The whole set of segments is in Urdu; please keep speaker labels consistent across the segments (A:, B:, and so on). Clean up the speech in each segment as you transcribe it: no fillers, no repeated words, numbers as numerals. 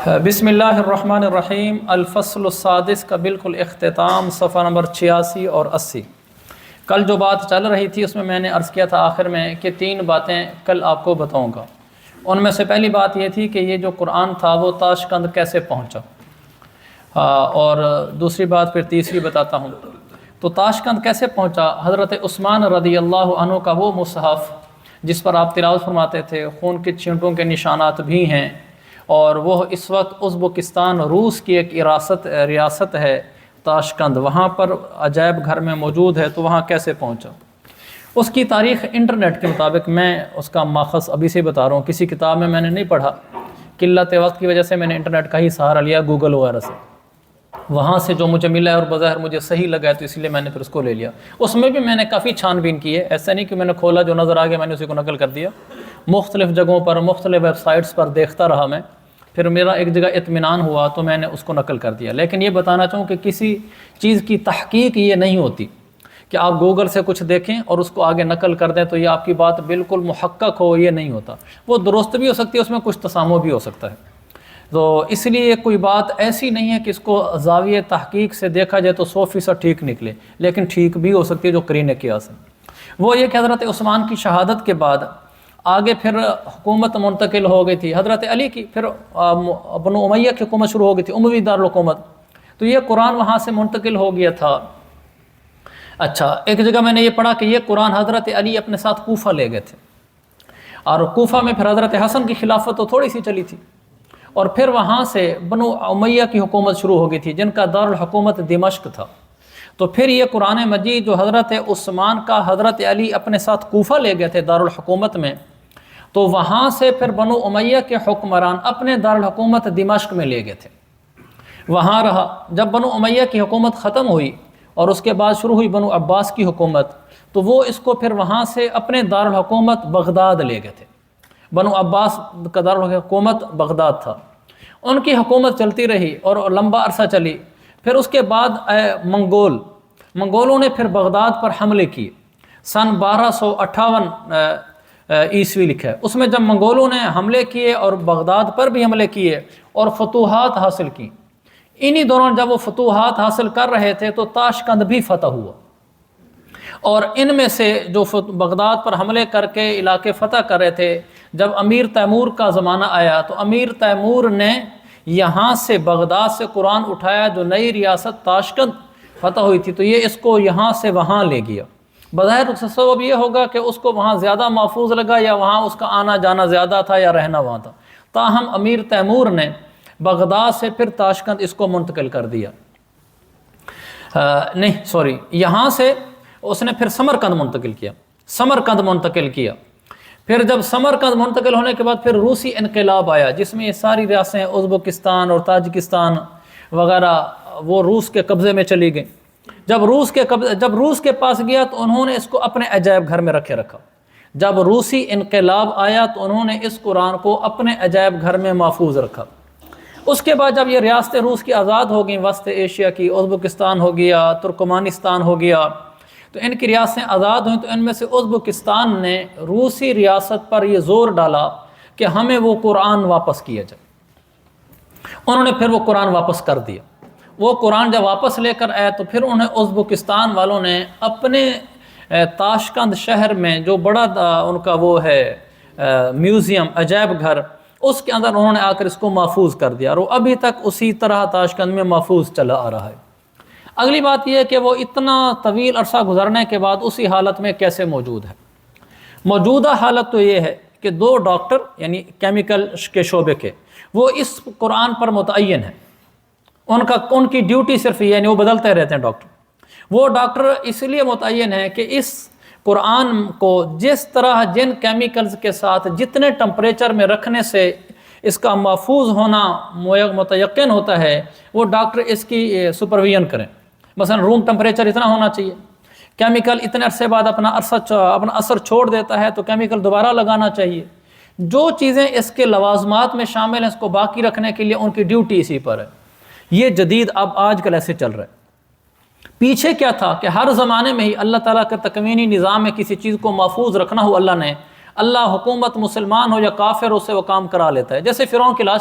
A: بسم اللہ الرحمن الرحیم۔ الفصل السادس کا بالکل اختتام، صفحہ نمبر 86 اور 80۔ کل جو بات چل رہی تھی اس میں میں نے عرض کیا تھا آخر میں کہ 3 باتیں کل آپ کو بتاؤں گا۔ ان میں سے پہلی بات یہ تھی کہ یہ جو قرآن تھا وہ تاشقند کیسے پہنچا، اور دوسری بات پھر تیسری بتاتا ہوں۔ تو تاشقند کیسے پہنچا؟ حضرت عثمان رضی اللہ عنہ کا وہ مصحف جس پر آپ تلاوت فرماتے تھے، خون کے چھینٹوں کے نشانات بھی ہیں، اور وہ اس وقت ازبکستان روس کی ایک ریاست ہے تاشقند، وہاں پر عجائب گھر میں موجود ہے۔ تو وہاں کیسے پہنچا؟ اس کی تاریخ انٹرنیٹ کے مطابق، میں اس کا ماخذ ابھی سے بتا رہا ہوں، کسی کتاب میں نے نہیں پڑھا، قلت وقت کی وجہ سے میں نے انٹرنیٹ کا ہی سہارا لیا، گوگل وغیرہ سے، وہاں سے جو مجھے ملا ہے اور بظاہر مجھے صحیح لگا ہے تو اس لیے میں نے پھر اس کو لے لیا۔ اس میں بھی میں نے کافی چھان بین کی ہے، ایسا نہیں کہ میں نے کھولا جو نظر آ گیا میں نے اسی کو نقل کر دیا، مختلف جگہوں پر مختلف ویب سائٹس پر دیکھتا رہا میں، پھر میرا ایک جگہ اطمینان ہوا تو میں نے اس کو نقل کر دیا۔ لیکن یہ بتانا چاہوں کہ کسی چیز کی تحقیق یہ نہیں ہوتی کہ آپ گوگل سے کچھ دیکھیں اور اس کو آگے نقل کر دیں تو یہ آپ کی بات بالکل محقق ہو، یہ نہیں ہوتا۔ وہ درست بھی ہو سکتی ہے، اس میں کچھ تسامح بھی ہو سکتا ہے۔ تو اس لیے کوئی بات ایسی نہیں ہے کہ اس کو زاویہ تحقیق سے دیکھا جائے تو 100% ٹھیک نکلے، لیکن ٹھیک بھی ہو سکتی ہے جو قرینہ قیاس ہے۔ وہ یہ کہ حضرت عثمان کی شہادت کے بعد آگے پھر حکومت منتقل ہو گئی تھی حضرت علی کی، پھر بنو امیہ کی حکومت شروع ہو گئی تھی، اموی دارالحکومت، تو یہ قرآن وہاں سے منتقل ہو گیا تھا۔ اچھا، ایک جگہ میں نے یہ پڑھا کہ یہ قرآن حضرت علی اپنے ساتھ کوفہ لے گئے تھے، اور کوفہ میں پھر حضرت حسن کی خلافت تو تھوڑی سی چلی تھی، اور پھر وہاں سے بنو امیہ کی حکومت شروع ہو گئی تھی جن کا دارالحکومت دمشق تھا۔ تو پھر یہ قرآن مجید جو حضرت عثمان کا حضرت علی اپنے ساتھ کوفہ لے گئے تھے دارالحکومت میں، تو وہاں سے پھر بنو امیہ کے حکمران اپنے دارالحکومت دمشق میں لے گئے تھے، وہاں رہا۔ جب بنو امیہ کی حکومت ختم ہوئی اور اس کے بعد شروع ہوئی بنو عباس کی حکومت، تو وہ اس کو پھر وہاں سے اپنے دارالحکومت بغداد لے گئے تھے۔ بنو عباس کا دارالحکومت بغداد تھا، ان کی حکومت چلتی رہی اور لمبا عرصہ چلی۔ پھر اس کے بعد منگولوں نے پھر بغداد پر حملے کیے، سن 1258 عیسوی لکھا ہے۔ اس میں جب منگولوں نے حملے کیے اور بغداد پر بھی حملے کیے اور فتوحات حاصل کی، انہی دوران جب وہ فتوحات حاصل کر رہے تھے تو تاشقند بھی فتح ہوا، اور ان میں سے جو بغداد پر حملے کر کے علاقے فتح کر رہے تھے، جب امیر تیمور کا زمانہ آیا تو امیر تیمور نے یہاں سے بغداد سے قرآن اٹھایا، جو نئی ریاست تاشقند فتح ہوئی تھی، تو یہ اس کو یہاں سے وہاں لے گیا۔ بظاہر سبب یہ ہوگا کہ اس کو وہاں زیادہ محفوظ لگا، یا وہاں اس کا آنا جانا زیادہ تھا، یا رہنا وہاں تھا۔ تاہم امیر تیمور نے بغداد سے پھر تاشقند اس کو منتقل کر دیا، یہاں سے اس نے پھر سمرقند منتقل کیا۔ پھر جب سمرقند منتقل ہونے کے بعد پھر روسی انقلاب آیا، جس میں یہ ساری ریاستیں ازبکستان اور تاجکستان وغیرہ وہ روس کے قبضے میں چلی گئیں۔ جب روس کے پاس گیا تو انہوں نے اس کو اپنے عجائب گھر میں رکھا۔ جب روسی انقلاب آیا تو انہوں نے اس قرآن کو اپنے عجائب گھر میں محفوظ رکھا۔ اس کے بعد جب یہ ریاستیں روس کی آزاد ہو گئیں، وسط ایشیا کی، ازبکستان ہو گیا، ترکمانستان ہو گیا، تو ان کی ریاستیں آزاد ہوئیں، تو ان میں سے ازبکستان نے روسی ریاست پر یہ زور ڈالا کہ ہمیں وہ قرآن واپس کیا جائے۔ انہوں نے پھر وہ قرآن واپس کر دیا۔ وہ قرآن جب واپس لے کر آئے تو پھر انہیں ازبکستان والوں نے اپنے تاشقند شہر میں جو بڑا ان کا وہ ہے میوزیم، عجائب گھر، اس کے اندر انہوں نے آ کر اس کو محفوظ کر دیا، اور وہ ابھی تک اسی طرح تاشقند میں محفوظ چلا آ رہا ہے۔ اگلی بات یہ ہے کہ وہ اتنا طویل عرصہ گزرنے کے بعد اسی حالت میں کیسے موجود ہے۔ موجودہ حالت تو یہ ہے کہ 2 ڈاکٹر، یعنی کیمیکل کے شعبے کے، وہ اس قرآن پر متعین ہیں، ان کی ڈیوٹی صرف یہ، یعنی وہ بدلتے رہتے ہیں ڈاکٹر۔ وہ ڈاکٹر اس لیے متعین ہیں کہ اس قرآن کو جس طرح جن کیمیکلز کے ساتھ جتنے ٹمپریچر میں رکھنے سے اس کا محفوظ ہونا متیقن ہوتا ہے، وہ ڈاکٹر اس کی سپرویژن کریں۔ مثلا روم ٹمپریچر اتنا ہونا چاہیے، کیمیکل اتنے عرصے بعد اپنا اثر چھوڑ دیتا ہے تو کیمیکل دوبارہ لگانا چاہیے۔ جو چیزیں اس کے لوازمات میں شامل ہیں اس کو باقی رکھنے کے لیے ان کی ڈیوٹی اسی پر ہے۔ یہ جدید اب آج کل ایسے چل رہا ہے۔ پیچھے کیا تھا کہ ہر زمانے میں ہی اللہ تعالیٰ کے تکوینی نظام میں کسی چیز کو محفوظ رکھنا ہو، اللہ حکومت مسلمان ہو یا کافر ہو سے وہ کام کرا لیتا ہے۔ جیسے فرعون کی لاش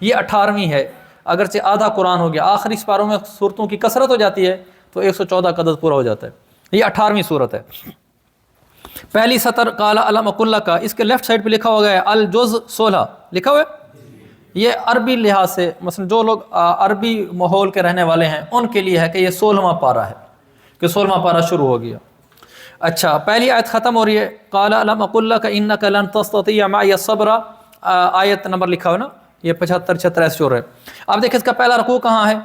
A: یہ 18ویں ہے، اگرچہ آدھا قرآن ہو گیا، آخری سپاروں میں صورتوں کی کثرت ہو جاتی ہے تو 114 کا عدد پورا ہو جاتا ہے۔ یہ 18ویں صورت ہے۔ پہلی سطر قال الم اقل لک کا، اس کے لیفٹ سائڈ پہ لکھا ہوا ہے الجز 16 لکھا ہوا ہے۔ یہ عربی لحاظ سے مثلا جو لوگ عربی ماحول کے رہنے والے ہیں ان کے لیے ہے کہ یہ 16واں پارہ ہے، کہ 16واں پارہ شروع ہو گیا۔ اچھا، پہلی آیت ختم ہو رہی ہے قال الم اقل لک انک لن تستطیع معی صبر، آیت نمبر لکھا ہوا ہے نا، یہ 75 76 ایسے ہو رہے ہیں۔ اب دیکھیں اس کا پہلا رکوع کہاں ہے؟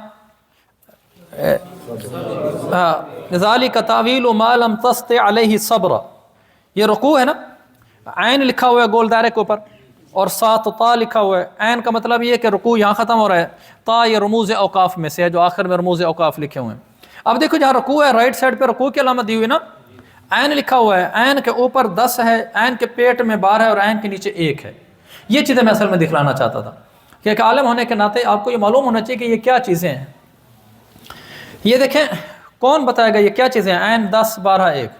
A: ذالک تعویل ما لم تستطع علیہ صبر، یہ رکوع ہے نا، عین لکھا ہوا ہے گول دائرے کے اوپر اور ساتھ تا لکھا ہوا ہے۔ عین کا مطلب یہ کہ رکوع یہاں ختم ہو رہا ہے، تا یہ رموز اوقاف میں سے ہے جو آخر میں رموز اوقاف لکھے ہوئے ہیں۔ اب دیکھو جہاں رکوع ہے رائٹ سائڈ پہ رکوع کی علامت دی ہوئی نا، عین لکھا ہوا ہے، عین کے اوپر 10 ہے، عین کے پیٹ میں 12 ہے اور عین کے نیچے 1 ہے۔ یہ چیزیں میں اصل میں دکھلانا چاہتا تھا کہ ایک عالم ہونے کے ناطے آپ کو یہ معلوم ہونا چاہیے کہ یہ کیا چیزیں ہیں۔ یہ دیکھیں کون بتائے گا یہ کیا چیزیں ہیں؟ عین 10 12 1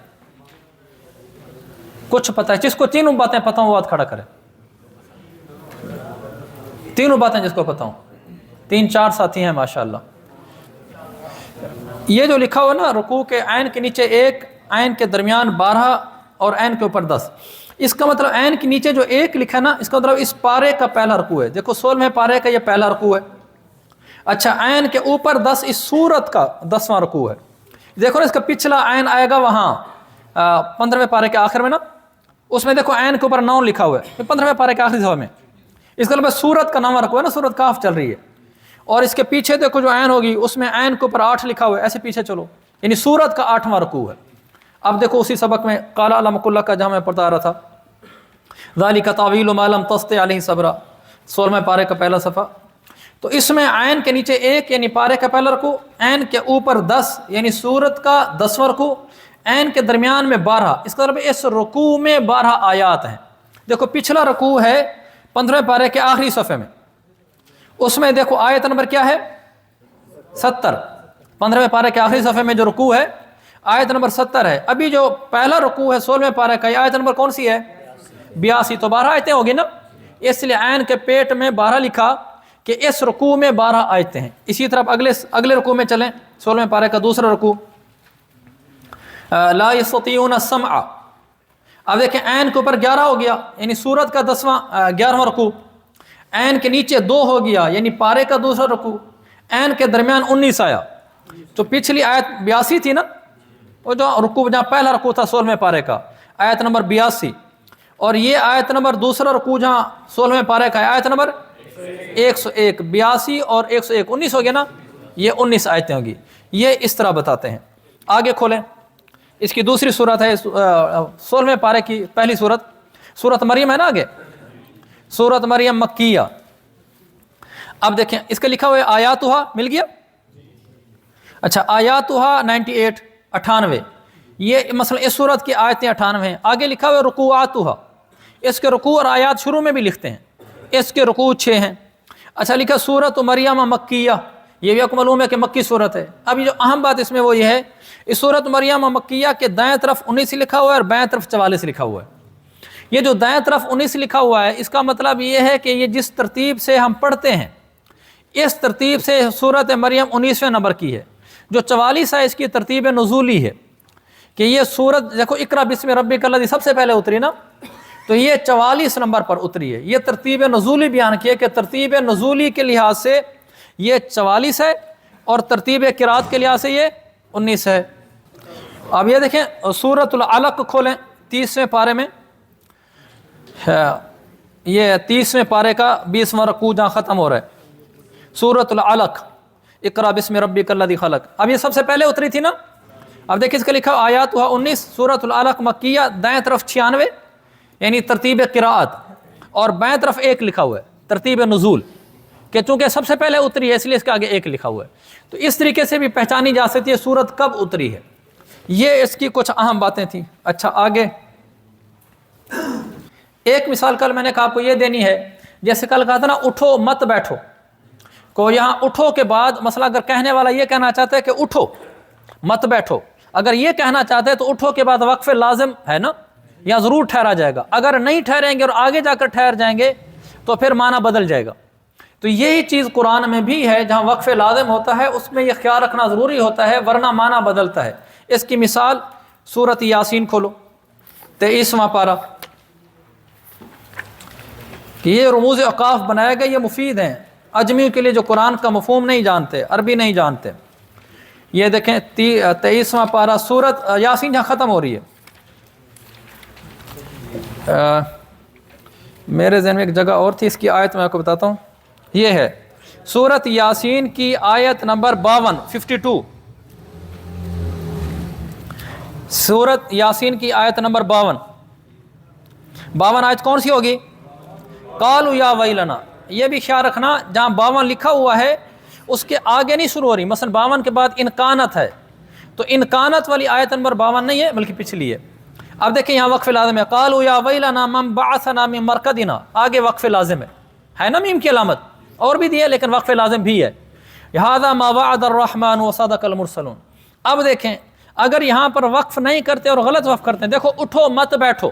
A: کچھ پتہ ہے؟ جس کو تینوں باتیں پتہ ہوں وہ ہاتھ کھڑا کرے۔ تینوں باتیں جس کو پتہ ہوں، 3 4 ساتھی ہیں ماشاءاللہ۔ یہ جو لکھا ہوا نا رکوع کے عین کے نیچے 1، عین کے درمیان 12 اور عین کے اوپر 10، اس کا مطلب عین کے نیچے جو 1 لکھا ہے نا، اس کا مطلب اس پارے کا پہلا رکوع ہے۔ دیکھو 16ویں پارے کا یہ پہلا رکوع ہے۔ اچھا، عین کے اوپر 10 اس سورت کا 10واں رکوع ہے۔ دیکھو نا اس کا پچھلا عین آئے گا وہاں 15ویں پارے کے آخر میں نا، اس میں دیکھو عین کے اوپر 9 لکھا ہوا ہے 15ویں پارے کے آخری صفحے میں، اس کا مطلب سورت کا 9واں رکوع ہے نا، سورت کاف چل رہی ہے۔ اور اس کے پیچھے دیکھو جو عین ہوگی اس میں عین کے اوپر 8 لکھا ہوا ہے، ایسے پیچھے چلو، یعنی سورت کا 8واں رکوع ہے۔ اب دیکھو اسی سبق میں قال الم اقل لک کا جہاں میں پڑھتا آ رہا تھا، ذالک تعویل ما لم تستطع علیہ صبر، 16ویں پارے کا پہلا صفحہ، تو اس میں عین کے نیچے 1 یعنی پارے کا پہلا رکوع، عین کے اوپر 10 یعنی سورت کا 10واں رکوع، عین کے درمیان میں 12، اس کا مطلب اس رکوع میں 12 آیات ہیں۔ دیکھو پچھلا رکوع ہے 15ویں پارے کے آخری صفحے میں، اس میں دیکھو آیت نمبر کیا ہے؟ 70۔ 15ویں پارے کے آخری صفحے میں جو رکوع ہے آیت نمبر 70 ہے۔ ابھی جو پہلا رکوع ہے 16ویں پارے کا، یہ آیت نمبر کون سی ہے؟ 82، تو 12 آیتیں ہوگی نا، اس لیے عین کے پیٹ میں 12 لکھا کہ اس رکوع میں 12 آیتیں ہیں۔ اسی طرح اگلے رکوع میں چلیں، 16ویں پارے کا دوسرا رکوع، لا یستطیعون السمع، اب دیکھیں عین کے اوپر 11 ہو گیا یعنی سورت کا 11واں رکوع، عین کے نیچے 2 ہو گیا یعنی پارے کا دوسرا رکوع، عین کے درمیان 19 آیا۔ تو پچھلی آیت 82 تھی نا، وہ جو رکوع جہاں پہلا رکوع تھا 16ویں پارے کا، آیت نمبر 82، اور یہ آیت نمبر دوسرا رکوع جہاں 16ویں پارے کا ہے آیت نمبر 101، 82 اور 101 19 ہو گیا نا، یہ 19 آیتیں ہوگی۔ یہ اس طرح بتاتے ہیں۔ آگے کھولیں، اس کی دوسری صورت ہے 16ویں پارے کی پہلی صورت، سورت مریم ہے نا، آگے سورت مریم مکیہ۔ اب دیکھیں اس کا لکھا ہوا ہے آیاتہا، مل گیا؟ اچھا، آیاتہا 98 98، یہ مثلا اس صورت کی آیتیں 98 ہیں۔ آگے لکھا ہوا ہے رکوعاتہا، اس کے رکوع اور آیات شروع میں بھی لکھتے ہیں، اس کے رکوع 6 ہیں۔ اچھا لکھا سورت مریم مکیہ، یہ بھی آپ کو معلوم ہے کہ مکی صورت ہے۔ اب جو اہم بات اس میں وہ یہ ہے، اس سورت مریم مکیہ کے دائیں طرف 19 لکھا ہوا ہے اور بائیں طرف 44 لکھا ہوا ہے۔ یہ جو دائیں طرف 19 لکھا ہوا ہے اس کا مطلب یہ ہے کہ یہ جس ترتیب سے ہم پڑھتے ہیں اس ترتیب سے سورت مریم 19ویں نمبر کی ہے۔ جو 44 ہے اس کی ترتیب نزولی ہے، کہ یہ سورت دیکھو اقرا بسم ربک الذی سب سے پہلے اتری نا، تو یہ 44 نمبر پر اتری ہے۔ یہ ترتیب نزولی بیان کی ہے کہ ترتیب نزولی کے لحاظ سے یہ 44 ہے اور ترتیب قرات کے لحاظ سے یہ 19 ہے۔ اب یہ دیکھیں سورۃ العلق کھولیں 30ویں پارے میں، یہ 30ویں پارے کا 20واں رکوع جہاں ختم ہو رہا ہے، سورۃ العلق، اقرا بسم ربک الذی خلق۔ اب یہ سب سے پہلے اتری تھی نا، اب دیکھیں اس کا لکھا آیاتہا 19، سورۃ العلق مکیہ، دائیں طرف 96 یعنی ترتیب قراءت، اور بائیں طرف 1 لکھا ہوا ہے ترتیب نزول، کہ چونکہ سب سے پہلے اتری ہے اس لیے اس کے آگے 1 لکھا ہوا ہے۔ تو اس طریقے سے بھی پہچانی جا سکتی ہے سورت کب اتری ہے۔ یہ اس کی کچھ اہم باتیں تھیں۔ اچھا آگے ایک مثال کل میں نے کہا آپ کو یہ دینی ہے، جیسے کل کہا تھا نا اٹھو مت بیٹھو، کو یہاں اٹھو کے بعد مثلا اگر کہنے والا یہ کہنا چاہتا ہے کہ اٹھو مت بیٹھو، اگر یہ کہنا چاہتے ہیں تو اٹھو کے بعد وقف لازم ہے نا، یا ضرور ٹھہرا جائے گا۔ اگر نہیں ٹھہریں گے اور آگے جا کر ٹھہر جائیں گے تو پھر معنی بدل جائے گا۔ تو یہی چیز قرآن میں بھی ہے، جہاں وقف لازم ہوتا ہے اس میں یہ خیال رکھنا ضروری ہوتا ہے، ورنہ معنی بدلتا ہے۔ اس کی مثال سورۃ یاسین کھولو، 23واں پارہ، کہ یہ رموز اوقاف بنائے گئے، یہ مفید ہیں اجمیوں کے لیے جو قرآن کا مفہوم نہیں جانتے، عربی نہیں جانتے۔ یہ دیکھیں 23واں پارہ سورۃ یاسین جہاں ختم ہو رہی ہے، میرے ذہن میں ایک جگہ اور تھی، اس کی آیت میں آپ کو بتاتا ہوں، یہ ہے سورۃ یاسین کی آیت نمبر 52، 52، سورۃ یاسین کی آیت نمبر 52 آیت کون سی ہوگی؟ قالوا یا ویلنا۔ یہ بھی خیال رکھنا جہاں 52 لکھا ہوا ہے اس کے آگے نہیں شروع ہو رہی، مثلا 52 کے بعد انکانت ہے تو انکانت والی آیت نمبر 52 نہیں ہے بلکہ پچھلی ہے۔ اب دیکھیں یہاں وقف لازم ہے، قالوا یا ویلنا من بعثنا من مرقدنا، آگے وقف لازم ہے نا میم کی علامت، اور بھی دی ہے لیکن وقف لازم بھی ہے۔ ھذا ما وعد الرحمن وصدق المرسلون۔ اب دیکھیں اگر یہاں پر وقف نہیں کرتے اور غلط وقف کرتے ہیں، دیکھو اٹھو مت بیٹھو،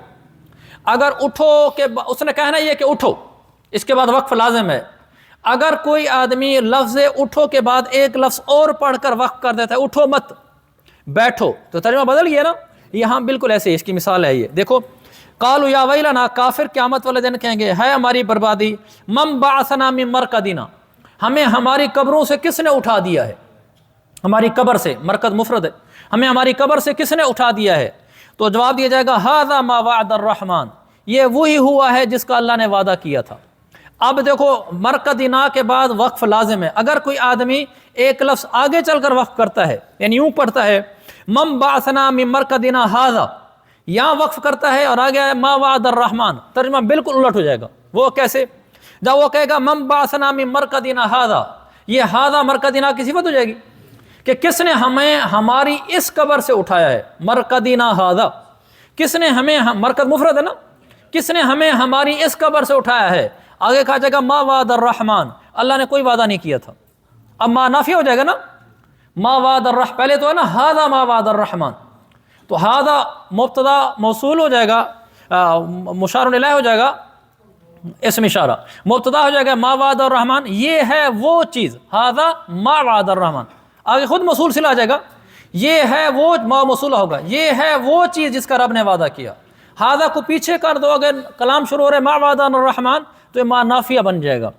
A: اگر اٹھو کہ اس نے کہنا یہ کہ اٹھو، اس کے بعد وقف لازم ہے۔ اگر کوئی آدمی لفظ اٹھو کے بعد ایک لفظ اور پڑھ کر وقف کر دیتا ہے، اٹھو مت بیٹھو، تو ترجمہ بدل گیا نا۔ یہاں بالکل ایسے اس کی مثال ہے، یہ دیکھو قالوا یا ویلنا، کافر قیامت والے دن کہیں گے ہے ہماری بربادی، من بعثنا من مرقدنا، ہمیں ہماری قبروں سے کس نے اٹھا دیا ہے، ہماری قبر سے، مرقد مفرد ہے، ہمیں ہماری قبر سے کس نے اٹھا دیا ہے؟ تو جواب دیا جائے گا ھذا ما وعد الرحمن، یہ وہی ہوا ہے جس کا اللہ نے وعدہ کیا تھا۔ اب دیکھو مرقدنا کے بعد وقف لازم ہے، اگر کوئی آدمی ایک لفظ آگے چل کر وقف کرتا ہے، یعنی یوں پڑھتا ہے من بعثنا من مرقدنا ھذا، یہاں وقف کرتا ہے اور آگے ہے ما وعد الرحمن، ترجمہ بالکل الٹ ہو جائے گا۔ وہ کیسے؟ جب وہ کہے گا من بعثنا من مرقدنا ھذا، یہ ھذا مرقدنا کی صفت ہو جائے گی کہ کس نے ہمیں ہماری اس قبر سے اٹھایا ہے، مرقدنا ھذا، کس نے ہمیں، مرقد مفرد ہے نا، کس نے ہمیں ہماری اس قبر سے اٹھایا ہے؟ آگے کہا جائے گا ما وعد الرحمن، اللہ نے کوئی وعدہ نہیں کیا تھا۔ اب ما نافی ہو جائے گا نا، ما وعد الرحمن، پہلے تو ہے نا ھذا ما وعد الرحمن، تو ھذا مبتدا موصول ہو جائے گا، مشار الیہ ہو جائے گا، اسم اشارہ، مبتدا ہو جائے گا ما وعد الرحمن، یہ ہے وہ چیز، ھذا ما وعد الرحمن، آگے خود موصول صلہ آ جائے گا، یہ ہے وہ، ما موصولہ ہوگا، یہ ہے وہ چیز جس کا رب نے وعدہ کیا۔ ھذا کو پیچھے کر دو، اگر کلام شروع ہو رہا ہے ما وعد الرحمن تو یہ ما نافیہ بن جائے گا،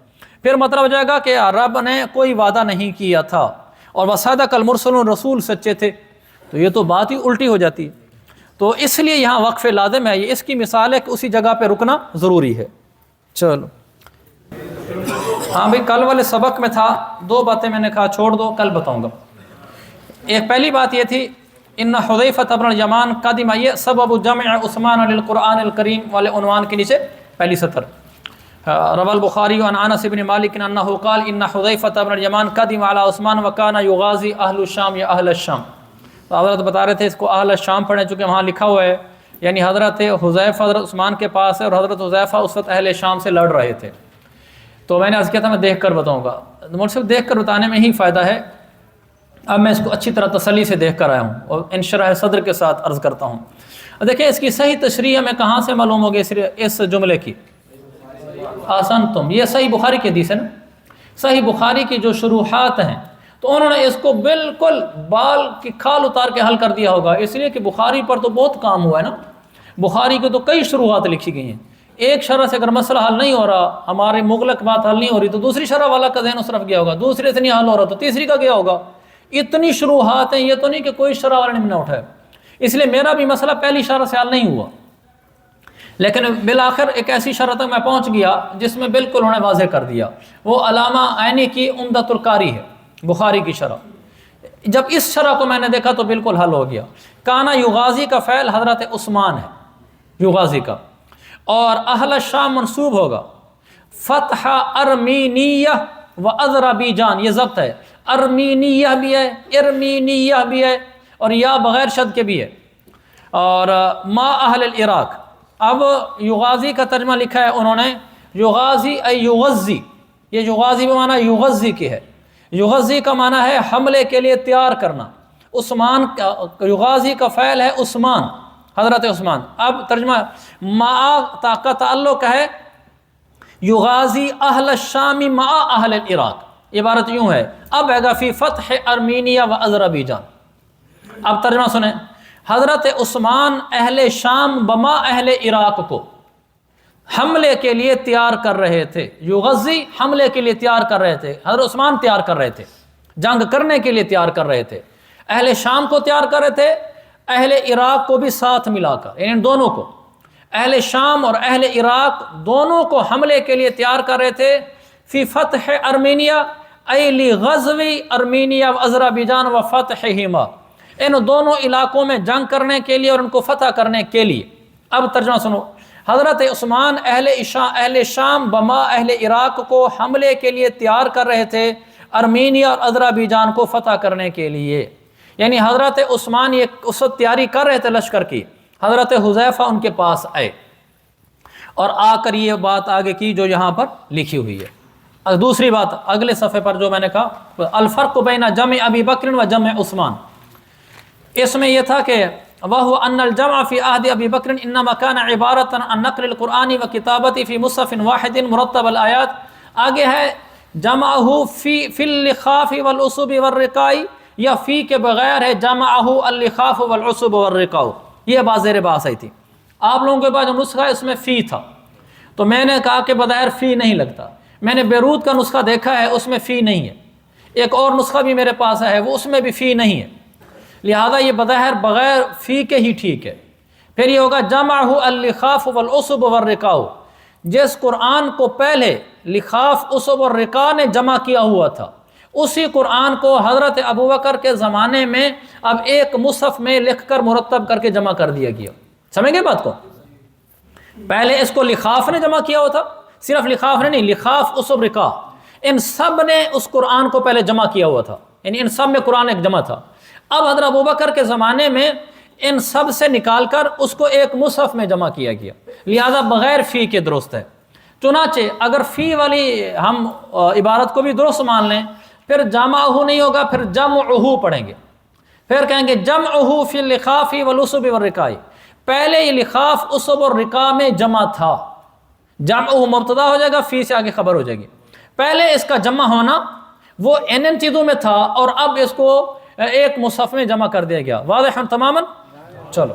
A: پھر مطلب ہو جائے گا کہ رب نے کوئی وعدہ نہیں کیا تھا، اور وصدق المرسلون، رسول سچے تھے، تو یہ تو بات ہی الٹی ہو جاتی۔ تو اس لیے یہاں وقف لازم ہے، یہ اس کی مثال ہے کہ اسی جگہ پہ رکنا ضروری ہے۔ چلو ہاں بھائی، کل والے سبق میں تھا، دو باتیں میں نے کہا چھوڑ دو، کل بتاؤں گا۔ ایک پہلی بات یہ تھی ان حذیفہ بن الیمان قدم، یہ سبب جمع عثمان للقرآن الکریم والے عنوان کے نیچے پہلی سطر، روى البخاری عن انس بن مالک انہ قال ان حذیفہ بن الیمان قدم علی عثمان وکان یغازی اہل الشام یا اہل الشام۔ تو حضرت بتا رہے تھے اس کو اہل الشام پڑھیں، چونکہ وہاں لکھا ہوا ہے، یعنی حضرت حذیفہ حضرت عثمان کے پاس ہے، اور حضرت حذیفہ اس وقت اہل شام سے لڑ رہے تھے۔ تو میں نے عرض کیا تھا میں دیکھ کر بتاؤں گا، صرف دیکھ کر بتانے میں ہی فائدہ ہے۔ اب میں اس کو اچھی طرح تسلی سے دیکھ کر آیا ہوں اور انشراح صدر کے ساتھ عرض کرتا ہوں۔ دیکھیں اس کی صحیح تشریح ہمیں کہاں سے معلوم ہوگی اس جملے کی؟ احسنتم، یہ صحیح بخاری کی حدیث ہے نا، صحیح بخاری کی جو شروحات ہیں، تو انہوں نے اس کو بالکل بال کی کھال اتار کے حل کر دیا ہوگا، اس لیے کہ بخاری پر تو بہت کام ہوا ہے نا، بخاری کو تو کئی شروحات لکھی گئی ہیں۔ ایک شرح سے اگر مسئلہ حل نہیں ہو رہا، ہمارے مغلق بات حل نہیں ہو رہی، تو دوسری شرح والا کا ذہن اس طرف گیا ہوگا، دوسرے سے نہیں حل ہو رہا تو تیسری کا گیا ہوگا۔ اتنی شروحات ہیں، یہ تو نہیں کہ کوئی شرح والا نے اٹھایا، اس لیے میرا بھی مسئلہ پہلی شرح سے حل نہیں ہوا، لیکن بالآخر ایک ایسی شرح تک میں پہنچ گیا جس میں بالکل انہوں نے واضح کر دیا، وہ علامہ عینی کی عمدۃ القاری ہے، بخاری کی شرح۔ جب اس شرح کو میں نے دیکھا تو بالکل حل ہو گیا۔ کانا یغازی کا فعل حضرت عثمان ہے، یغازی کا، اور اہل الشام منصوب ہوگا، فتح ارمینیہ و اذربیجان، یہ ضبط ہے، ارمینیہ بھی ہے، ارمینیہ بھی ہے، اور یا بغیر شد کے بھی ہے، اور ما اہل العراق۔ اب یغازی کا ترجمہ لکھا ہے انہوں نے، یغازی ای یغزی، یہ یغازی کا معنی یغزی کی ہے، یغزی کا معنی ہے حملے کے لیے تیار کرنا۔ عثمان یغازی کا فعل ہے عثمان، حضرت عثمان۔ اب ترجمہ ما کا تعلق ہے یغازی اہل الشام مع اہل العراق، عبارت یوں ہے، اب ہے گا فی فتح ارمینیا و اذربائیجان۔ اب ترجمہ سنیں، حضرت عثمان اہل شام بما اہل عراق کو حملے کے لیے تیار کر رہے تھے، یغزی حملے کے لیے تیار کر رہے تھے، حضرت عثمان تیار کر رہے تھے، جنگ کرنے کے لیے تیار کر رہے تھے، اہل شام کو تیار کر رہے تھے، اہل عراق کو بھی ساتھ ملا کر، یعنی ان دونوں کو، اہل شام اور اہل عراق دونوں کو حملے کے لیے تیار کر رہے تھے، فی فتح ارمینیا ای لغزو ارمینیا و اذربائیجان و فتحہما، ان دونوں علاقوں میں جنگ کرنے کے لیے اور ان کو فتح کرنے کے لیے۔ اب ترجمہ سنو، حضرت عثمان اہل شام بما اہل عراق کو حملے کے لیے تیار کر رہے تھے، ارمینیا اور اذربائیجان کو فتح کرنے کے لیے، یعنی حضرت عثمان یہ اس وقت تیاری کر رہے تھے لشکر کی، حضرت حذیفہ ان کے پاس آئے اور آ کر یہ بات آگے کی جو یہاں پر لکھی ہوئی ہے۔ دوسری بات اگلے صفحے پر جو میں نے کہا، الفرق بین جمع ابی بکر و جمع عثمان، اس میں یہ تھا کہ وَهُوَ أَنَّ الْجَمْعَ فِي عَهْدِ أَبِي بَكْرٍ إِنَّمَا كَانَ عِبَارَةً عَنْ نَقْلِ الْقُرْآنِ وَكِتَابَتِهِ فِي مُصْحَفٍ وَاحِدٍ مُرَتَّبِ الْآيَاتِ۔ آگے ہے جمعه فی اللخاف والعصب والرقاء، یا فی کے بغیر ہے جمعه اللخاف والعصب والرقاء، یہ بات زیر بحث آئی تھی۔ آپ لوگوں کے پاس جو نسخہ ہے اس میں فی تھا، تو میں نے کہا کہ بظاہر فی نہیں لگتا، میں نے بیروت کا نسخہ دیکھا ہے اس میں فی نہیں ہے، ایک اور نسخہ بھی میرے پاس ہے وہ اس میں بھی فی نہیں ہے، لہذا یہ بظاہر بغیر فی کے ہی ٹھیک ہے۔ پھر یہ ہوگا جمعہ اللخاف والعصب والرقاء، جس قرآن کو پہلے لخاف، عصب اور رقاء نے جمع کیا ہوا تھا، اسی قرآن کو حضرت ابوبکر کے زمانے میں اب ایک مصحف میں لکھ کر مرتب کر کے جمع کر دیا گیا۔ سمجھ گئے بات کو؟ پہلے اس کو لخاف نے جمع کیا ہوا تھا، صرف لخاف نے نہیں، لخاف، عصب، رقاء، ان سب نے اس قرآن کو پہلے جمع کیا ہوا تھا، یعنی ان سب میں قرآن ایک جمع تھا۔ اب حضرت ابوبکر کے زمانے میں ان سب سے نکال کر اس کو ایک مصحف میں جمع کیا گیا، لہذا بغیر فی کے درست ہے۔ چنانچہ اگر فی والی ہم عبارت کو بھی درست مان لیں، پھر جمعہ نہیں ہوگا، پھر جمعہ پڑھیں گے، پھر کہیں گے جمعہ فی اللخاف والعصب والرقاء، پہلے یہ لخاف، عصب اور رقاء میں جمع تھا، جمعہ مبتدا ہو جائے گا، فی سے آگے خبر ہو جائے گی، پہلے اس کا جمع ہونا وہ ان چیزوں میں تھا اور اب اس کو ایک مصحف میں جمع کر دیا گیا۔ واضح تماما؟ چلو